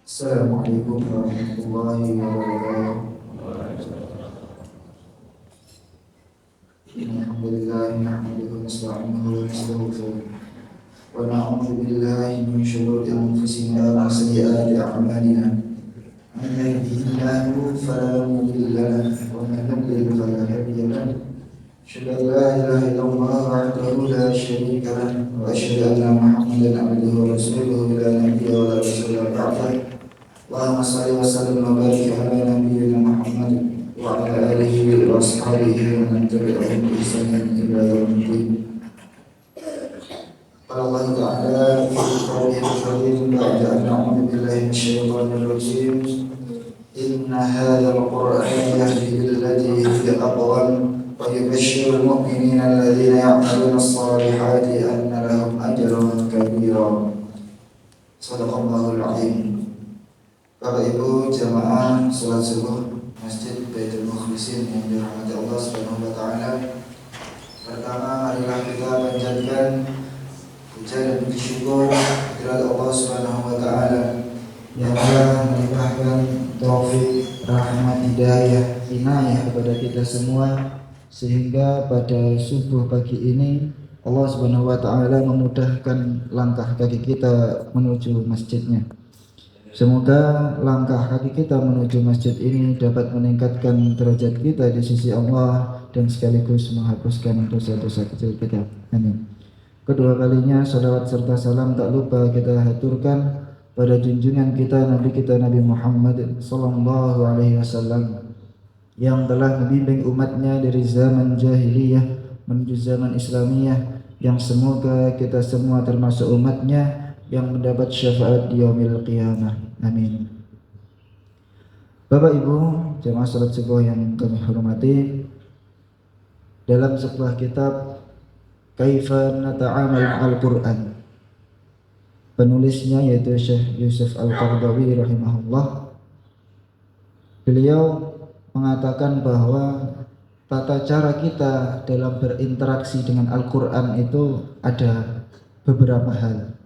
Assalamualaikum warahmatullahi wabarakatuh. Alhamdulillah nahmaduhu wa nasta'inuhu wa nastaghfiruh wa na'udzu billahi min shururi anfusina wa sayyiati a'malina. Man yahdihillahu fala mudilla lahu wa man yudlil fala hadiya lahu. Asyhadu an la ilaha illallah wahdahu la syarika lahu wa asyhadu anna Muhammadan abduhu wa rasuluhu la nabiyya wa la rasula ba'dahu. Allahumma shalli wa sallim wa barik ala nabiyyina Muhammad wa ala alihi wa ashabihi wa man tabi'ahum bi ihsan ila yaumil din. Qala Allah ta'ala fi qawlihi al-karim ba'da an a'udzu billahi minasyaitonir rajim. Inna hadzal qur'ana yahdi lillati hiya aqwam wa yubashshirul mu'minina alladhina ya'maluna as-salihati anna lahum ajran kabira. Shadaqallahul 'azim. Bapak Ibu jamaah salat subuh Masjid Baitul Mukhlisin yang dirahmati Allah Subhanahu wa taala. Pertama, marilah kita panjatkan puja dan puji syukur kepada Allah Subhanahu wa taala yang telah melimpahkan taufik, rahmat, hidayah, inayah kepada kita semua sehingga pada subuh pagi ini Allah Subhanahu wa taala memudahkan langkah kaki kita menuju masjidnya. Semoga langkah kaki kita menuju masjid ini dapat meningkatkan derajat kita di sisi Allah dan sekaligus menghapuskan dosa-dosa kecil kita. Amin. Kedua kalinya salawat serta salam tak lupa kita haturkan pada junjungan kita Nabi Muhammad sallallahu alaihi wasallam yang telah membimbing umatnya dari zaman jahiliyah menuju zaman Islamiyah, yang semoga kita semua termasuk umatnya yang mendapat syafaat di yaumil qiyamah. Amin. Bapak Ibu jemaah salat subuh yang kami hormati, dalam sebuah kitab Kaifa Nata'amal Al-Quran, penulisnya yaitu Syekh Yusuf Al-Qaradawi rahimahullah, beliau mengatakan bahwa tata cara kita dalam berinteraksi dengan Al-Quran itu ada beberapa hal.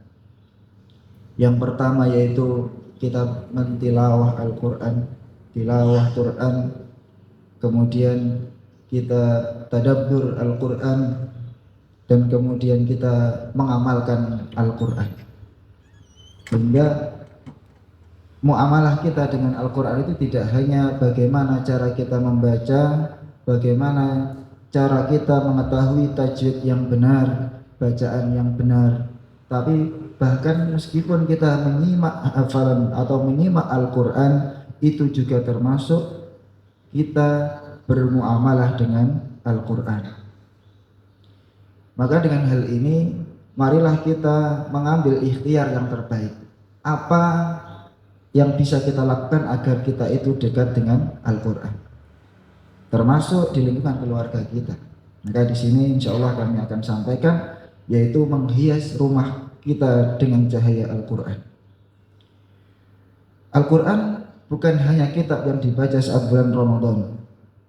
Yang pertama yaitu kita mentilawah Al-Quran, tilawah Quran, kemudian kita tadabbur Al-Quran, dan kemudian kita mengamalkan Al-Quran. Sehingga muamalah kita dengan Al-Quran itu tidak hanya bagaimana cara kita membaca, bagaimana cara kita mengetahui tajwid yang benar, bacaan yang benar, tapi bahkan meskipun kita menyimak hafalan atau menyimak Al-Quran, itu juga termasuk kita bermuamalah dengan Al-Quran. Maka dengan hal ini, marilah kita mengambil ikhtiar yang terbaik. Apa yang bisa kita lakukan agar kita itu dekat dengan Al-Quran, termasuk di lingkungan keluarga kita. Maka di sini insya Allah kami akan sampaikan, yaitu menghias rumah kita dengan cahaya Al-Quran. Al-Quran bukan hanya kitab yang dibaca saat bulan Ramadan.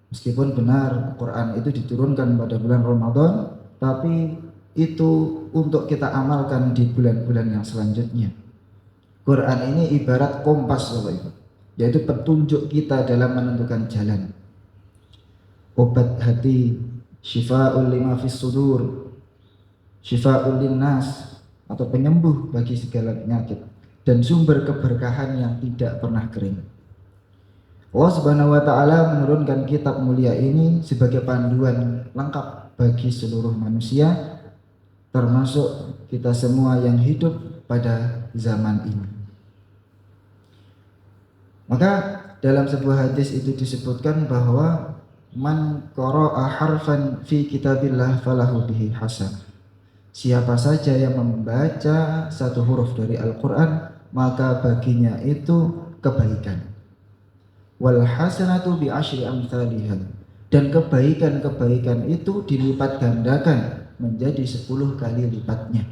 Meskipun benar Al-Quran itu diturunkan pada bulan Ramadan, tapi itu untuk kita amalkan di bulan-bulan yang selanjutnya. Quran ini ibarat kompas, Bapak Ibu, yaitu petunjuk kita dalam menentukan jalan. Obat hati, syifa'ul lima fis sudur, syifa'ul linnas, atau penyembuh bagi segala penyakit, dan sumber keberkahan yang tidak pernah kering. Allah Subhanahu wa taala menurunkan kitab mulia ini sebagai panduan lengkap bagi seluruh manusia, termasuk kita semua yang hidup pada zaman ini. Maka dalam sebuah hadis itu disebutkan bahwa man qara'a harfan fi kitabillah falahu bihi hasanah. Siapa saja yang membaca satu huruf dari Al-Quran, maka baginya itu kebaikan. Wal hasanatu bi asyri amsalihha, dan kebaikan-kebaikan itu dilipat gandakan menjadi 10 kali lipatnya.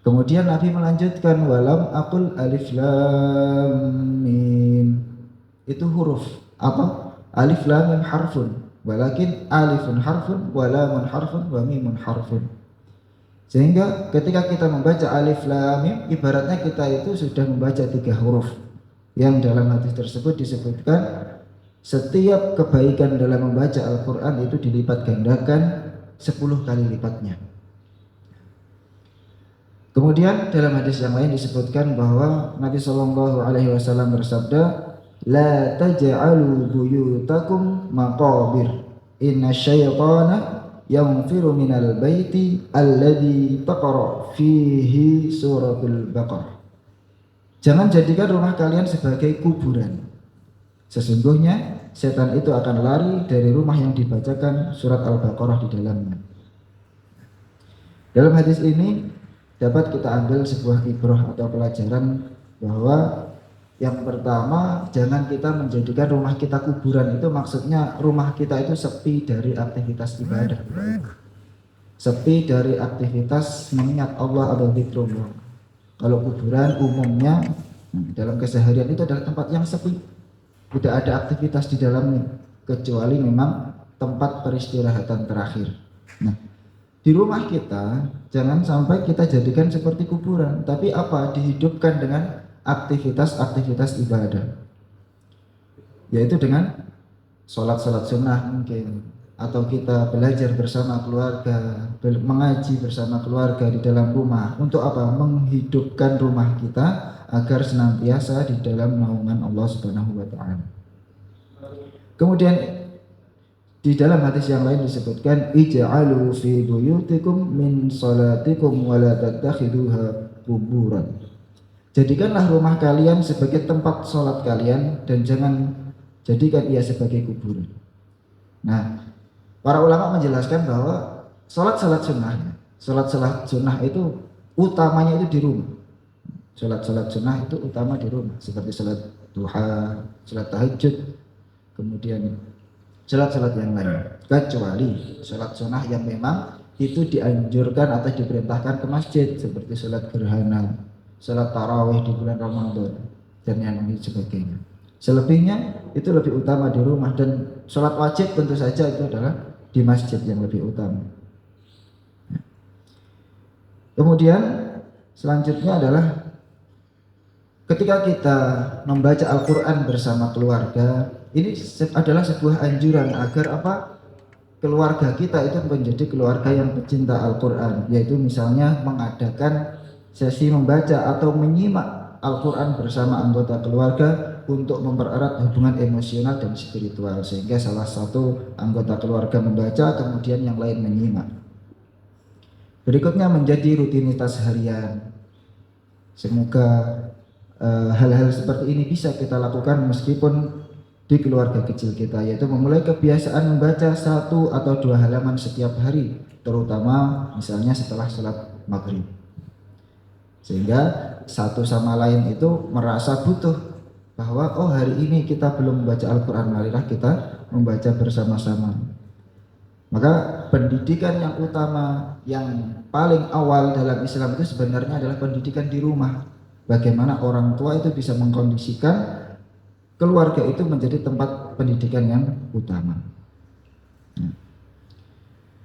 Kemudian Nabi melanjutkan, walam aqul alif lam mim. Itu huruf apa? Alif lam mim harfun, walakin alifun harfun wa lamun harfun wa mimun harfun. Sehingga ketika kita membaca alif lam mim, ibaratnya kita itu sudah membaca 3 huruf yang dalam hadis tersebut disebutkan setiap kebaikan dalam membaca Al-Quran itu dilipat gandakan 10 kali lipatnya. Kemudian dalam hadis yang lain disebutkan bahwa Nabi Shallallahu Alaihi Wasallam bersabda, la taj'alu buyutakum maqabir, inna syaitana yanfiru minal baiti alladhi taqra fihi suratul Baqarah. Jangan jadikan rumah kalian sebagai kuburan. Sesungguhnya setan itu akan lari dari rumah yang dibacakan surat Al-Baqarah di dalamnya. Dalam hadis ini dapat kita ambil sebuah ibrah atau pelajaran bahwa yang pertama, jangan kita menjadikan rumah kita kuburan. Itu maksudnya rumah kita itu sepi dari aktivitas ibadah, sepi dari aktivitas mengingat Allah atau zikrullah. Kalau kuburan umumnya dalam keseharian itu adalah tempat yang sepi, tidak ada aktivitas di dalamnya kecuali memang tempat peristirahatan terakhir. Nah, di rumah kita jangan sampai kita jadikan seperti kuburan, tapi apa? Dihidupkan dengan aktivitas-aktivitas ibadah, yaitu dengan sholat-sholat sunnah mungkin, atau kita belajar bersama keluarga, mengaji bersama keluarga di dalam rumah. Untuk apa? Menghidupkan rumah kita agar senantiasa di dalam naungan Allah Subhanahu wa taala. Kemudian di dalam hadis yang lain disebutkan, ij'alu fi buyutikum min salatikum wa la tattakhiduha quburan. Jadikanlah rumah kalian sebagai tempat sholat kalian dan jangan jadikan ia sebagai kuburan. Nah, para ulama menjelaskan bahwa sholat sunnah itu utamanya itu di rumah. Sholat sunnah itu utama di rumah, seperti sholat duha, sholat tahajud, kemudian sholat yang lain. Kecuali sholat sunnah yang memang itu dianjurkan atau diperintahkan ke masjid, seperti sholat gerhana, sholat tarawih di bulan Ramadan, dan yang lain sebagainya. Selebihnya itu lebih utama di rumah, dan sholat wajib tentu saja itu adalah di masjid yang lebih utama. Kemudian selanjutnya adalah ketika kita membaca Al-Quran bersama keluarga, ini adalah sebuah anjuran agar apa? Keluarga kita itu menjadi keluarga yang pecinta Al-Quran, yaitu misalnya mengadakan sesi membaca atau menyimak Al-Quran bersama anggota keluarga untuk mempererat hubungan emosional dan spiritual, sehingga salah satu anggota keluarga membaca, kemudian yang lain menyimak. Berikutnya menjadi rutinitas harian. Semoga hal-hal seperti ini bisa kita lakukan meskipun di keluarga kecil kita, yaitu memulai kebiasaan membaca 1 atau 2 halaman setiap hari, terutama misalnya setelah sholat maghrib, sehingga satu sama lain itu merasa butuh bahwa oh hari ini kita belum membaca Al-Quran, marilah kita membaca bersama-sama. Maka pendidikan yang utama, yang paling awal dalam Islam itu sebenarnya adalah pendidikan di rumah. Bagaimana orang tua itu bisa mengkondisikan keluarga itu menjadi tempat pendidikan yang utama.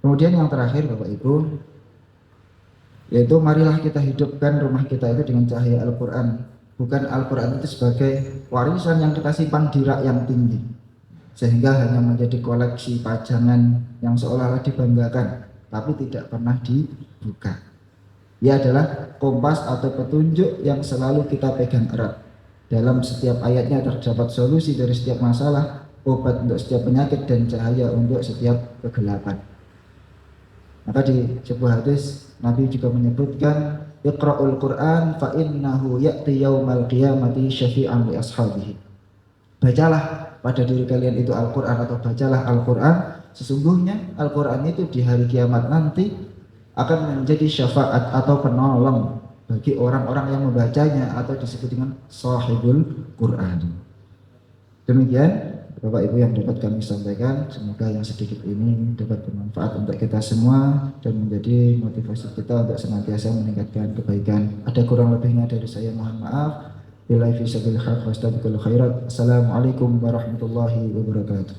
Kemudian yang terakhir Bapak Ibu, yaitu marilah kita hidupkan rumah kita itu dengan cahaya Al-Quran. Bukan Al-Quran itu sebagai warisan yang kita simpan di rak yang tinggi, sehingga hanya menjadi koleksi pajangan yang seolah-olah dibanggakan, tapi tidak pernah dibuka. Ia adalah kompas atau petunjuk yang selalu kita pegang erat. Dalam setiap ayatnya terdapat solusi dari setiap masalah, obat untuk setiap penyakit, dan cahaya untuk setiap kegelapan. Maka di sebuah hadis Nabi juga menyebutkan, Iqra'ul Qur'an fa innahu ya'ti yaumal qiyamati syafi'an li ashabihi. Bacalah pada diri kalian itu Al-Quran, atau bacalah Al-Quran, sesungguhnya Al-Quran itu di hari kiamat nanti akan menjadi syafaat atau penolong bagi orang-orang yang membacanya, atau disebut dengan sahibul Quran. Demikian Bapak Ibu yang dapat kami sampaikan, semoga yang sedikit ini dapat bermanfaat untuk kita semua dan menjadi motivasi kita untuk senantiasa meningkatkan kebaikan. Ada kurang lebihnya dari saya, mohon maaf. Billahi fi sabilillah wa astagfirullah khairat. Assalamualaikum warahmatullahi wabarakatuh.